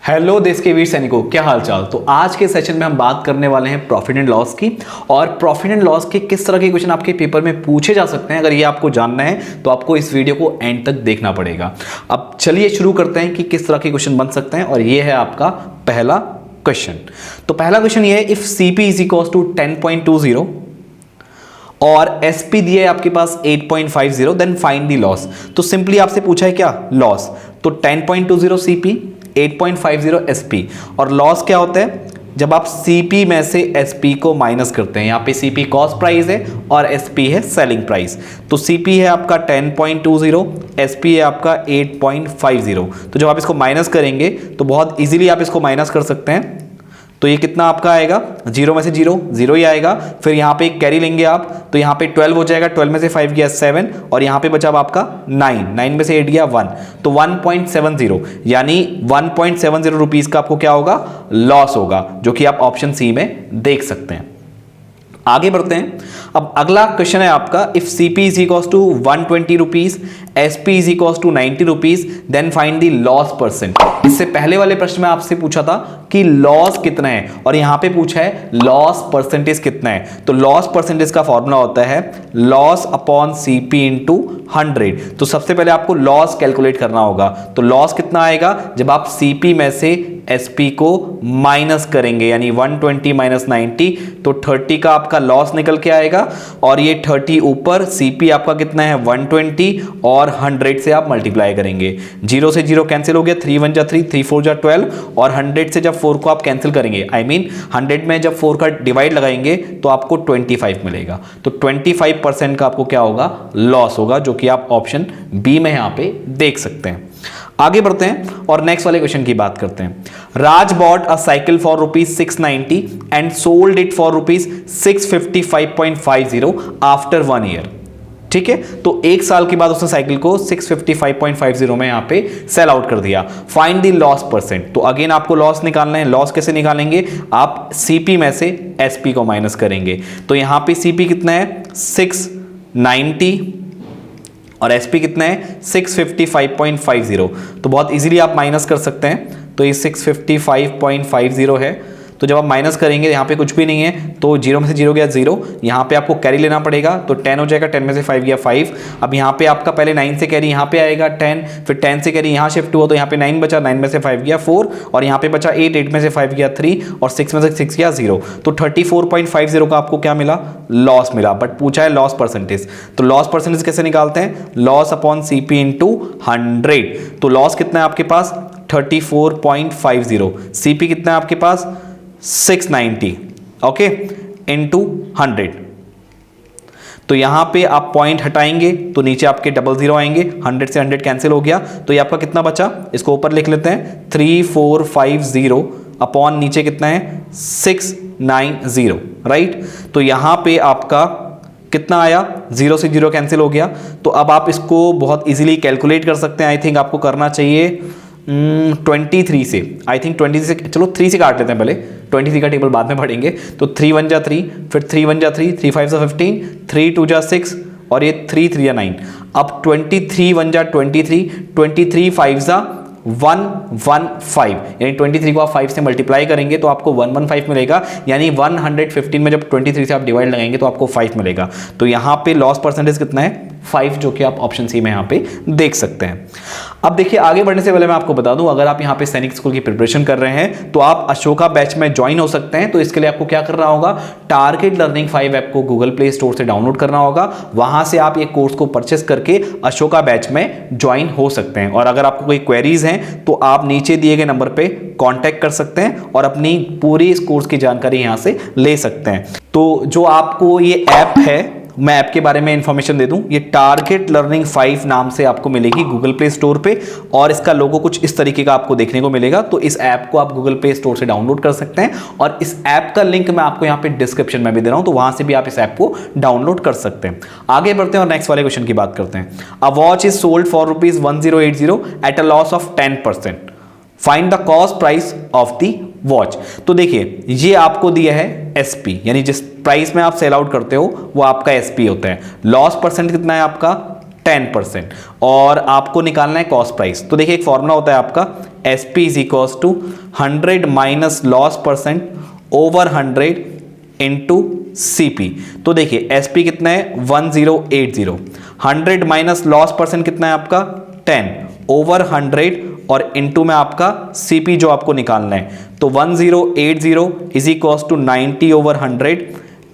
Hello देश के वीर सैनिकों, क्या हाल चाल। तो आज के सेशन में हम बात करने वाले हैं प्रॉफिट एंड लॉस की, और प्रॉफिट एंड लॉस के किस तरह के क्वेश्चन आपके पेपर में पूछे जा सकते हैं। अगर ये आपको जानना है तो आपको इस वीडियो को एंड तक देखना पड़ेगा। अब चलिए शुरू करते हैं कि किस तरह के क्वेश्चन बन सकते हैं, और ये है आपका पहला क्वेश्चन। तो पहला क्वेश्चन ये है, if CP is equal to 10.20 और एसपी दिया है आपके पास 8.50, देन फाइंड द लॉस। तो सिंपली आपसे पूछा है क्या, लॉस। तो 10.20 सीपी, 8.50 एसपी, और लॉस क्या होता है, जब आप सीपी में से एसपी को माइनस करते हैं। यहां पे सीपी कॉस्ट प्राइस है और एसपी है सेलिंग प्राइस। तो सीपी है आपका 10.20, एसपी है आपका 8.50। तो जब आप इसको माइनस करेंगे तो बहुत इजीली आप इसको माइनस कर सकते हैं। तो ये कितना आपका आएगा, जीरो में से जीरो ही आएगा। फिर यहाँ पे एक कैरी लेंगे आप, तो यहाँ पे 12 हो जाएगा। 12 में से 5 गया 7, और यहाँ पे बचा आपका 9 में से 8 गया 1, तो 1.70, यानी 1.70 रुपीज का आपको क्या होगा, लॉस होगा, जो कि आप ऑप्शन सी में देख सकते हैं। आगे बढ़ते हैं। अब अगला क्वेश्चन है आपका, if CP is equal to 120 rupees, SP is equal to 90 rupees, then find the loss percent. इससे पहले वाले प्रश्न में आपसे पूछा था कि लॉस कितना है, और यहां पे पूछा है लॉस परसेंटेज कितना है। तो लॉस परसेंटेज का फॉर्मूला होता है लॉस अपॉन सीपी इंटू 100। तो सबसे पहले आपको लॉस कैलकुलेट करना होगा। तो लॉस कितना आएगा, जब आप सीपी में से एसपी को माइनस करेंगे, यानी 120 माइनस 90, तो 30 का आपका लॉस निकल के आएगा। और ये 30 ऊपर, सीपी आपका कितना है 120, और 100 से आप मल्टीप्लाई करेंगे। जीरो से जीरो कैंसिल हो गया, 3 1 जा 3, 3 4 जा 12, और 100 से जब 4 को आप कैंसिल करेंगे, आई मीन 100 में जब 4 का डिवाइड लगाएंगे तो आपको 25 मिलेगा। तो 25% का आपको क्या होगा, लॉस होगा, जो कि आप ऑप्शन बी में यहां पे देख सकते हैं। आगे बढ़ते हैं और नेक्स्ट वाले क्वेश्चन की बात करते हैं। Raj bought a cycle for ₹690 and sold it for ₹655.50 after 1 year. ठीक है, तो एक साल के बाद उसने साइकिल को 655.50 में यहां पे सेल आउट कर दिया। Find the loss percent. तो अगेन आपको लॉस निकालना है। लॉस कैसे निकालेंगे, आप सीपी में से एसपी को माइनस करेंगे। तो यहां पे सीपी कितना है 690, और एसपी कितना है 655.50। तो बहुत इजीली आप माइनस कर सकते हैं। तो ये 655.50 है। तो जब आप माइनस करेंगे, यहाँ पे कुछ भी नहीं है, तो जीरो में से जीरो गया जीरो, यहाँ पे आपको कैरी लेना पड़ेगा। तो 10 हो जाएगा, 10 में से 5 गया 5। अब यहाँ पे आपका पहले 9 से कैरी यहाँ पे आएगा 10, फिर 10 से कैरी यहाँ शिफ्ट हुआ, तो यहाँ पे 9 बचा, 9 में से 5 गया 4, और यहाँ पे बचा 8, 8 में से 5 गया 3, और 6 में से 6 गया 0। तो 34.50 का आपको क्या मिला, लॉस मिला। बट पूछा है लॉस परसेंटेज। तो लॉस परसेंटेज कैसे निकालते हैं, लॉस अपॉन सीपी इंटू 100। तो लॉस कितना है आपके पास 34.50, सीपी कितना है आपके पास 690, ओके, इंटू 100। तो यहां पे आप पॉइंट हटाएंगे तो नीचे आपके 00 आएंगे, 100 से 100 कैंसिल हो गया। तो ये आपका कितना बचा, इसको ऊपर लिख लेते हैं 3450 अपॉन नीचे कितना है 690, राइट। तो यहां पे आपका कितना आया, 0 से 0 कैंसिल हो गया। तो अब आप इसको बहुत इजीली कैलकुलेट कर सकते हैं। आई थिंक आपको करना चाहिए 23 से, आई थिंक 23 से, चलो 3 से काट लेते हैं पहले, 23 का टेबल बाद में पढ़ेंगे। तो 3 1 जा 3, फिर 3 1 जा 3, 3 5 जा 15, 3 2 जा 6, और ये 3 3 जा 9। अब 23 1 जा 23, 23 5 जा 115, यानी 23 को आप 5 से मल्टीप्लाई करेंगे तो आपको 115 मिलेगा। यानी 115 में जब 23 से आप डिवाइड लगाएंगे तो आपको 5 मिलेगा। तो यहां पे लॉस परसेंटेज कितना है 5, जो कि आप ऑप्शन सी में यहां पे देख सकते हैं। अब देखिए, आगे बढ़ने से पहले मैं आपको बता दूं, अगर आप यहां पे सैनिक स्कूल की प्रिपरेशन कर रहे हैं तो आप अशोका बैच में ज्वाइन हो सकते हैं। तो इसके लिए आपको क्या करना होगा, टारगेट लर्निंग 5 ऐप को गूगल प्ले स्टोर से डाउनलोड करना होगा। वहां से आप ये कोर्स को परचेस करके अशोका बैच में ज्वाइन हो सकते हैं। और अगर आपको कोई क्वेरीज हैं तो आप नीचे दिए गए नंबर पे कांटेक्ट कर सकते हैं और अपनी पूरी इस कोर्स की जानकारी यहां से ले सकते हैं। तो जो आपको ये ऐप है, मैं ऐप के बारे में इंफॉर्मेशन दे दूं, ये टारगेट लर्निंग 5 नाम से आपको मिलेगी गूगल प्ले स्टोर पे, और इसका लोगो कुछ इस तरीके का आपको देखने को मिलेगा। तो इस ऐप को आप गूगल प्ले स्टोर से डाउनलोड कर सकते हैं, और इस ऐप का लिंक मैं आपको यहाँ पे डिस्क्रिप्शन में भी दे रहा हूं, तो वहां से भी आप इस ऐप को डाउनलोड कर सकते हैं। आगे बढ़ते हैं और नेक्स्ट वाले क्वेश्चन की बात करते हैं। A watch is sold for ₹1080 eight a loss of 10%, find the cost price of the watch. तो देखिए, ये आपको दिया है एसपी, यानी जिस प्राइस में आप सेल आउट करते हो वो आपका एसपी होता है। लॉस परसेंट कितना है आपका 10%। और आपको निकालना है कॉस्ट प्राइस। तो देखिए एक फॉर्मूला होता है आपका SP is equals to 100 minus loss percent over 100 into CP। तो देखिए SP कितना है 1080, 100 माइनस लॉस परसेंट कितना है आपका 10 ओवर 100 और इनटू में आपका CP जो आपको निकालना है। तो 1080 is equals to 90 over 100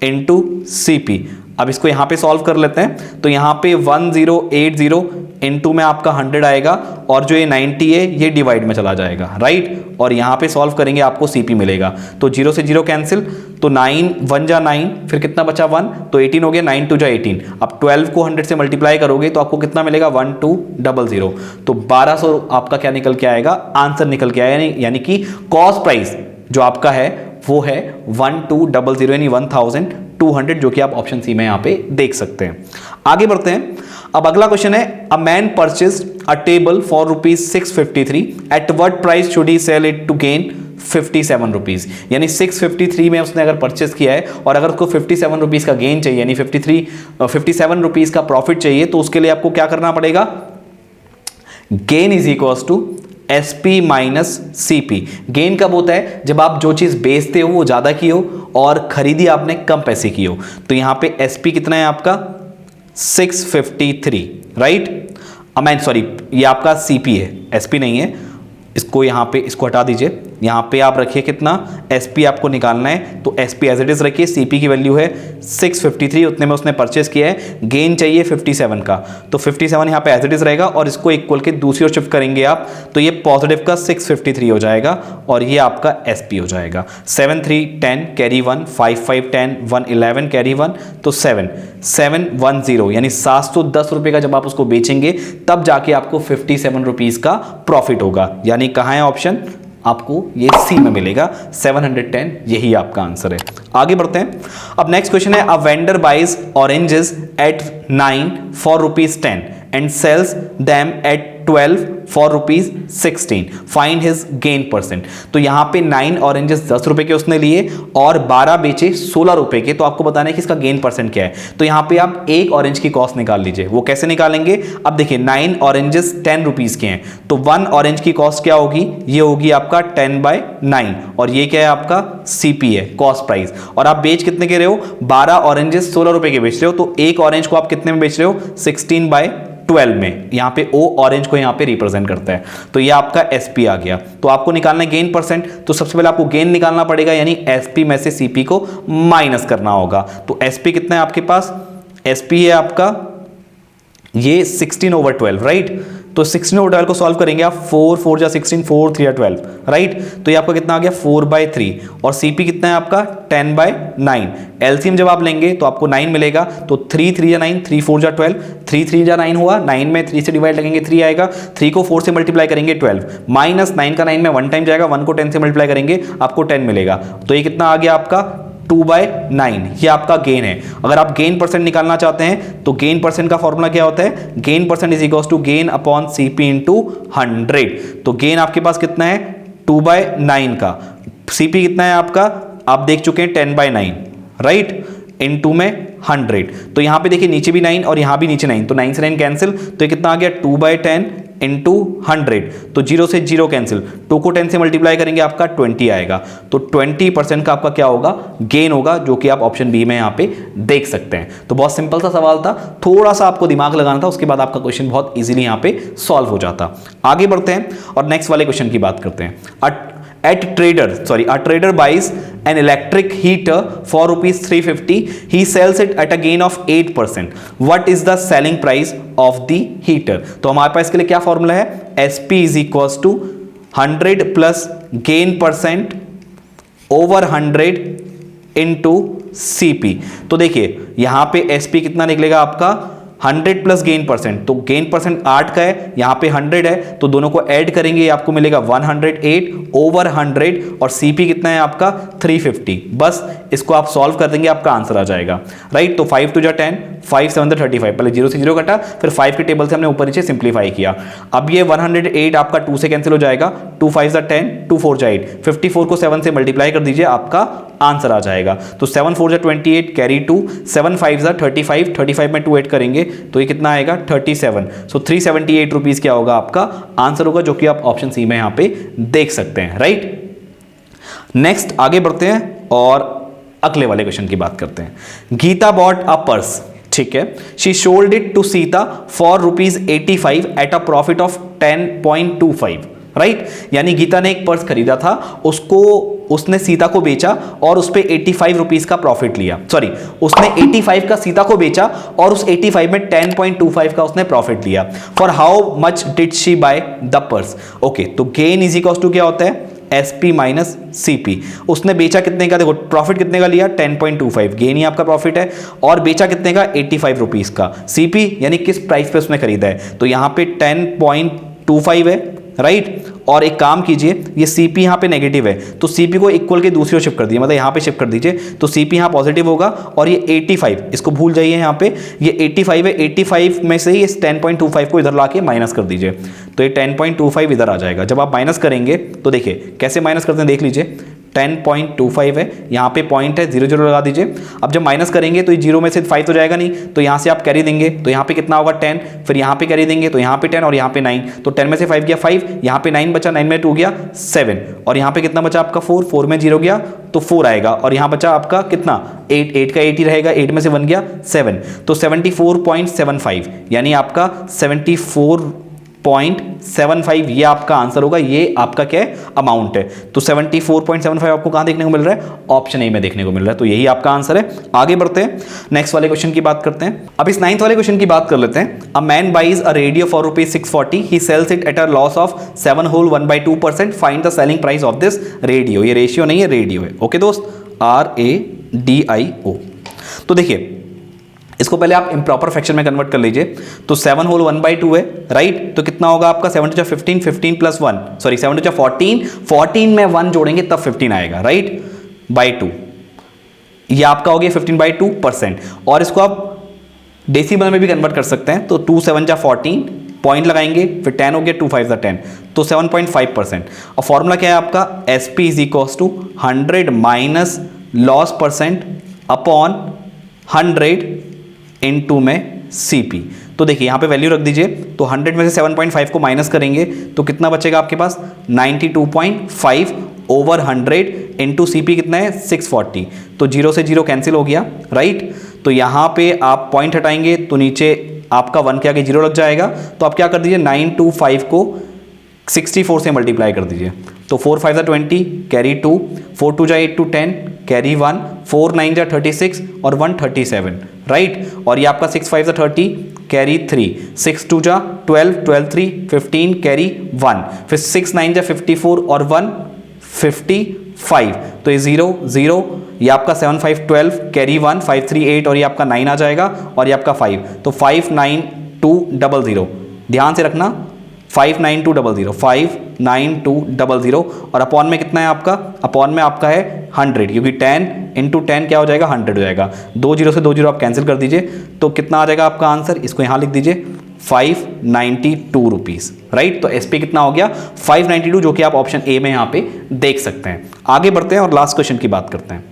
into CP। अब इसको यहां पे सॉल्व कर लेते हैं। तो यहां पे 1080 इनटू में आपका 100 आएगा और जो ये 90 है ये डिवाइड में चला जाएगा, राइट। और यहां पे सॉल्व करेंगे आपको CP मिलेगा। तो 0 से 0 कैंसिल, तो 9 1 जा 9, फिर कितना बचा 1, तो 18 हो गया, 9 2 जा 18। अब 12 को 100 से मल्टीप्लाई करोगे तो आपको कितना मिलेगा 1200। तो 1200 आपका क्या निकल के आएगा, आंसर निकल के आएगा। यानी कि कॉस्ट प्राइस जो आपका है वो है 1200 यानी 1200, जो कि आप ऑप्शन सी में यहां पे देख सकते हैं। आगे बढ़ते हैं। अब अगला क्वेश्चन है, a man purchased a table for ₹653 at what price should he sell it to gain 57 rupees. यानी 653 में उसने अगर परचेस किया है और अगर उसको 57 रुपीज का गेन चाहिए, यानी 57 रुपीज का प्रॉफिट चाहिए, तो उसके लिए आपको क्या करना पड़ेगा, gain is equals to SP minus CP। Gain कब होता है, जब आप जो चीज बेचते हो वो ज्यादा की हो और खरीदी आपने कम पैसे की हो। तो यहां पे SP कितना है आपका 653, राइट। सॉरी, ये आपका CP है, SP नहीं है। इसको यहां पे इसको हटा दीजिए, यहां पे आप रखिए कितना SP आपको निकालना है। तो SP एज इट इज रखिए, CP की वैल्यू है 653, उतने में उसने परचेस किया है, गेन चाहिए 57 का। तो 57 यहां पे एज इट इज रहेगा और इसको इक्वल के दूसरी ओर शिफ्ट करेंगे आप, तो ये पॉजिटिव का 653 हो जाएगा और ये आपका SP हो जाएगा। 7 3 10 कैरी 1, 5 5 10 1 11 कैरी 1, तो 7 7 1 0, यानी 710 रुपए का जब आप उसको बेचेंगे तब जाके आपको 57 रुपीज का प्रॉफिट होगा। यानी कहां है ऑप्शन, आपको ये C में मिलेगा 710, यही आपका आंसर है। आगे बढ़ते हैं। अब नेक्स्ट क्वेश्चन है, a vendor buys oranges at 9 for ₹10 and sells them at 12 for ₹16, find his gain percent. तो यहां पे 9 ऑरेंजेस 10 रुपए के उसने लिए और 12 बेचे 16 रुपए के, तो आपको बताना है कि इसका गेन परसेंट क्या है। तो यहां पे आप एक ऑरेंज की कॉस्ट निकाल लीजिए। वो कैसे निकालेंगे, अब देखिए 9 ऑरेंजेस 10 रुपीज के हैं, तो 1 ऑरेंज की कॉस्ट क्या होगी, ये होगी आपका 10/9 और ये क्या है आपका CP है, कॉस्ट प्राइस। और आप बेच कितने के रहे हो, 12 ऑरेंजेस 16 रुपए के बेच रहे हो, तो एक ऑरेंज को आप कितने में बेच रहे हो, 16/12 में। यहां पे O ऑरेंज को यहां पे रिप्रेजेंट करता है, तो ये आपका SP आ गया। तो आपको निकालना है गेन परसेंट, तो सबसे पहले आपको गेन निकालना पड़ेगा, यानी SP में से CP को माइनस करना होगा। तो SP कितना है आपके पास, SP है आपका ये 16/12, राइट। तो 16/12 को सॉल्व करेंगे आप, 4 4 जा 16, 4 3 जा 12, राइट। तो ये आपका कितना आ गया 4/3 और CP कितना है आपका 10/9। LCM जब आप लेंगे तो आपको 9 मिलेगा, तो 3 3 जा 9, 3 4 जा 12, 3 3 जा 9 हुआ, 9 में 3 से डिवाइड लगेंगे 3 आएगा, 3 को 4 से मल्टीप्लाई करेंगे 12, माइनस 9 का 9 में 1 टाइम जाएगा, 1 को 10 से मल्टीप्लाई करेंगे आपको 10 मिलेगा। तो ये कितना आ गया आपका 2/9, ये आपका गेन है। अगर आप गेन परसेंट निकालना चाहते हैं तो गेन परसेंट का फॉर्मूला क्या होता है, gain percent is equals to gain upon CP into 100। तो गेन आपके पास कितना है 2/9 का, CP कितना है आपका, आप देख चुके हैं 10/9, राइट, इनटू में 100। तो यहां पे देखिए नीचे भी 9 और यहां भी नीचे 9, तो 9 से 9 कैंसिल, तो ये कितना आ गया 2/10 इंटू 100। तो 0 से 0 कैंसिल, 2 को 10 से मल्टीप्लाई करेंगे आपका 20 आएगा। तो 20% का आपका क्या होगा, गेन होगा, जो कि आप ऑप्शन बी में यहाँ पे देख सकते हैं। तो बहुत सिंपल सा सवाल था, थोड़ा सा आपको दिमाग लगाना था, उसके बाद आपका क्वेश्चन बहुत इजीली यहाँ पे सॉल्व हो जाता। आगे बढ़ते हैं और नेक्स्ट वाले क्वेश्चन की बात करते हैं। A trader buys an electric heater for ₹350. He sells it at a gain of 8%. What is the selling price of the heater? तो हमारे पास इसके लिए क्या फॉर्मूला है, SP is equals to 100 plus gain percent over 100 into CP। तो देखिए यहां पे SP कितना निकलेगा आपका 100 प्लस गेन परसेंट, तो गेन परसेंट 8 का है, यहां पे 100 है, तो दोनों को ऐड करेंगे आपको मिलेगा 108 ओवर 100 और CP कितना है आपका 350। बस इसको आप सॉल्व कर देंगे, आपका आंसर आ जाएगा, राइट। तो 5 2 जा 10, 5 7 35, पहले 0 से 0 कटा, फिर 5 के टेबल से हमने ऊपर नीचे सिंप्लीफाई किया। अब ये 108 आपका 2 से कैंसिल हो जाएगा, 2 5 जा 10, 2 4 जा 8, 54 को 7 से मल्टीप्लाई कर दीजिए, आपका आंसर आ जाएगा। तो 7 4 जा 28 कैरी 2, 7 5 जा 35, 35 में 2 ऐड करेंगे तो ये कितना आएगा 37। सो 378 रुपीज़ क्या होगा आपका आंसर होगा, जो कि आप ऑप्शन सी में यहाँ पे देख सकते हैं, राइट। नेक्स्ट आगे बढ़ते हैं और अगले वाले क्वेश्चन की बात करते हैं। गीता बॉट अ पर्स, ठीक है, she sold it to Sita for ₹85 at a profit of 10.25, right. यानी गीता ने एक पर्स खरीदा था, उसने सीता को बेचा और उस पे 85 रुपीज का प्रॉफिट लिया, सॉरी उसने 85 का सीता को बेचा और उस 85 में 10.25 का उसने प्रॉफिट लिया। For how much did she by the purse. Okay, तो गेन इज इक्वल टू क्या होता है SP माइनस CP। उसने बेचा कितने का, देखो प्रॉफिट कितने का लिया 10.25, गेन ही आपका प्रॉफिट है, और बेचा कितने का 85 रुपीज का। CP यानी किस प्राइस पे उसने खरीदा है, तो यहाँ पे 10.25 है, राइट। और एक काम कीजिए, ये CP यहाँ पे नेगेटिव है तो CP को इक्वल के दूसरी ओर शिफ्ट कर दीजिए, मतलब यहाँ पे शिफ्ट कर दीजिए, तो CP यहाँ पॉजिटिव होगा और ये 85, इसको भूल जाइए, यहाँ पे ये 85 है, 85 में से ही इस 10.25 को इधर लाके माइनस कर दीजिए, तो ये 10.25 इधर आ जाएगा। जब आप माइनस करेंगे तो देखिए कैसे माइनस करते हैं, देख लीजिए 10.25 है, यहाँ पे पॉइंट है, 0 0 लगा दीजिए। अब जब माइनस करेंगे तो ये 0 में से 5 तो जाएगा नहीं, तो यहाँ से आप कैरी देंगे, तो यहाँ पे कितना होगा 10, फिर यहाँ पे कैरी देंगे तो यहाँ पे 10 और यहाँ पे 9, तो 10 में से 5 गया 5, यहाँ पे 9 बचा, 9 में 2 गया 7, और यहाँ पे कितना बचा आपका 4, 4 में 0 गया तो 4 आएगा, और यहाँ बचा आपका कितना 8, 8 का 8 ही रहेगा, 8 में से 1 गया 7, तो 74.75 यानी आपका 74.75 ये आपका आंसर होगा, ये आपका क्या है अमाउंट है। तो 74.75 आपको कहां देखने को मिल रहा है, ऑप्शन ए में देखने को मिल रहा है, तो यही आपका आंसर है। आगे बढ़ते हैं, नेक्स्ट वाले क्वेश्चन की बात करते हैं। अब इस 9th वाले क्वेश्चन की बात कर लेते हैं। A man buys a radio for ₹640, he sells it at a loss of 7 whole 1/2%, find the selling price of this radio. ये रेशियो नहीं है, रेडियो है, ओके दोस्त, RADIO। तो देखिए इसको पहले आप इम्प्रॉपर फ्रैक्शन में कन्वर्ट कर लीजिए, तो 7 होल 1/2 है, राइट, तो कितना होगा आपका 7 × 15, 15 + 1, सॉरी 7 × 14, 14 में 1 जोड़ेंगे तब 15 आएगा, राइट, बाई 2, ये आपका हो गया 15/2%। और इसको आप डेसिमल में भी कन्वर्ट कर सकते हैं, तो 2 7 × 14 पॉइंट लगाएंगे, फिर 10 हो गया, 2 5 10, तो 7.5%। और फॉर्मूला क्या है आपका, SP = 100 minus loss percent upon 100 into में CP। तो देखिए यहाँ पे वैल्यू रख दीजिए, तो 100 में से 7.5 को माइनस करेंगे तो कितना बचेगा आपके पास 92.5 ओवर 100 इंटू CP कितना है 640, तो 0 से 0 कैंसिल हो गया, राइट। तो यहाँ पे आप पॉइंट हटाएंगे तो नीचे आपका 1 के आगे 0 लग जाएगा, तो आप क्या कर दीजिए 925 को 64 से मल्टीप्लाई कर दीजिए, तो 4 5 = 20 कैरी 2, 4 2 = 8 2 10 कैरी 1, 4 9 = 36 और 1 37, राइट। और ये आपका 6 5 = 30 कैरी 3, 6 2 = 12 12 3 15 कैरी 1, फिर 6 9 = 54 और 1 55, तो ये 0 0, ये आपका 7 5 12 कैरी 1 5 3 8 और ये आपका 9 आ जाएगा, और ये आपका 5, तो 59200, ध्यान से रखना 59200, 59200, और अपॉन में कितना है आपका, अपॉन में आपका है 100, क्योंकि 10 × 10 क्या हो जाएगा 100 हो जाएगा, 2 0 से 2 0 आप कैंसिल कर दीजिए, तो कितना आ जाएगा आपका आंसर, इसको यहाँ लिख दीजिए 592 रुपीज़, राइट। तो SP कितना हो गया 592, जो कि आप ऑप्शन ए में यहाँ पे देख सकते हैं। आगे बढ़ते हैं और लास्ट क्वेश्चन की बात करते हैं।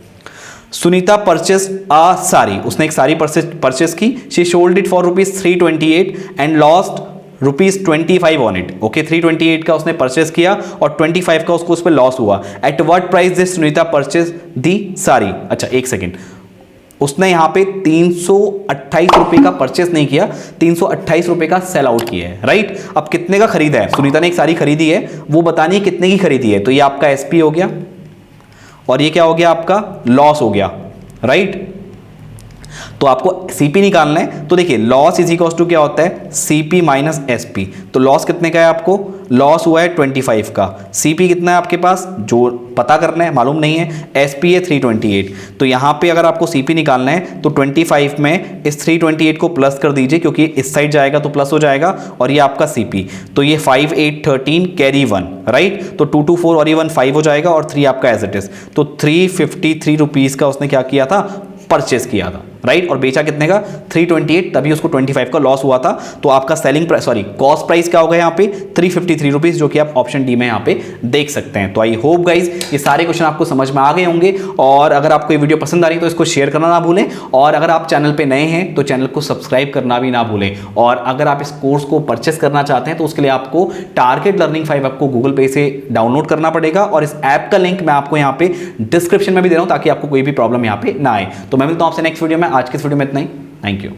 सुनीता परचेस अ साड़ी, उसने एक साड़ी परचेस की, she sold it for ₹328 and lost ₹25 on it. Okay, 328 का उसने परचेस किया और 25 का उसको उस पर लॉस हुआ। At what price this Sunita purchase the sari. अच्छा एक सेकेंड, उसने यहाँ पे 328 रुपये का परचेस नहीं किया, 328 रुपये का सेल आउट किया है, राइट। अब कितने का खरीदा है, सुनीता ने एक साड़ी खरीदी है, वो बतानी है कितने की खरीदी है, तो ये आपका SP हो गया और ये क्या हो गया आपका लॉस हो गया, राइट। तो आपको CP निकालना है, तो देखिए लॉस इज इक्वल टू क्या होता है CP माइनस SP। तो लॉस कितने का है, आपको लॉस हुआ है 25 का, CP कितना है आपके पास जो पता करना है, मालूम नहीं है, SP है 328। तो यहाँ पे अगर आपको CP निकालना है तो 25 में इस 328 को प्लस कर दीजिए, क्योंकि इस साइड जाएगा तो प्लस हो जाएगा, और ये आपका CP, तो ये 5 8 13 कैरी 1, राइट। तो 2 2 4 और ये 1 5 हो जाएगा, और 3 आपका एज इट इज, तो 353 रुपीज़ का उसने क्या किया था परचेस किया था, राइट, और बेचा कितने का 328, तभी उसको 25 का लॉस हुआ था। तो आपका selling price sorry cost price क्या होगा यहाँ पे 353 रुपीज, जो कि आप ऑप्शन डी में यहाँ पे देख सकते हैं। तो आई होप गाइज ये सारे क्वेश्चन आपको समझ में आ गए होंगे, और अगर आपको ये वीडियो पसंद आ रही है तो इसको शेयर करना ना भूलें, और अगर आप चैनल पे नए हैं तो चैनल को सब्सक्राइब करना भी ना भूलें। और अगर आप इस कोर्स को परचेस करना चाहते हैं तो उसके लिए आपको टारगेट लर्निंग 5 आपको गूगल पे से डाउनलोड करना पड़ेगा, और इस ऐप का लिंक मैं आपको यहाँ पे डिस्क्रिप्शन में भी दे रहा हूं ताकि आपको कोई भी प्रॉब्लम यहाँ पे ना आए। तो मैं मिलता हूं आपसे नेक्स्ट वीडियो में। आज के इस वीडियो में इतना ही। Thank you.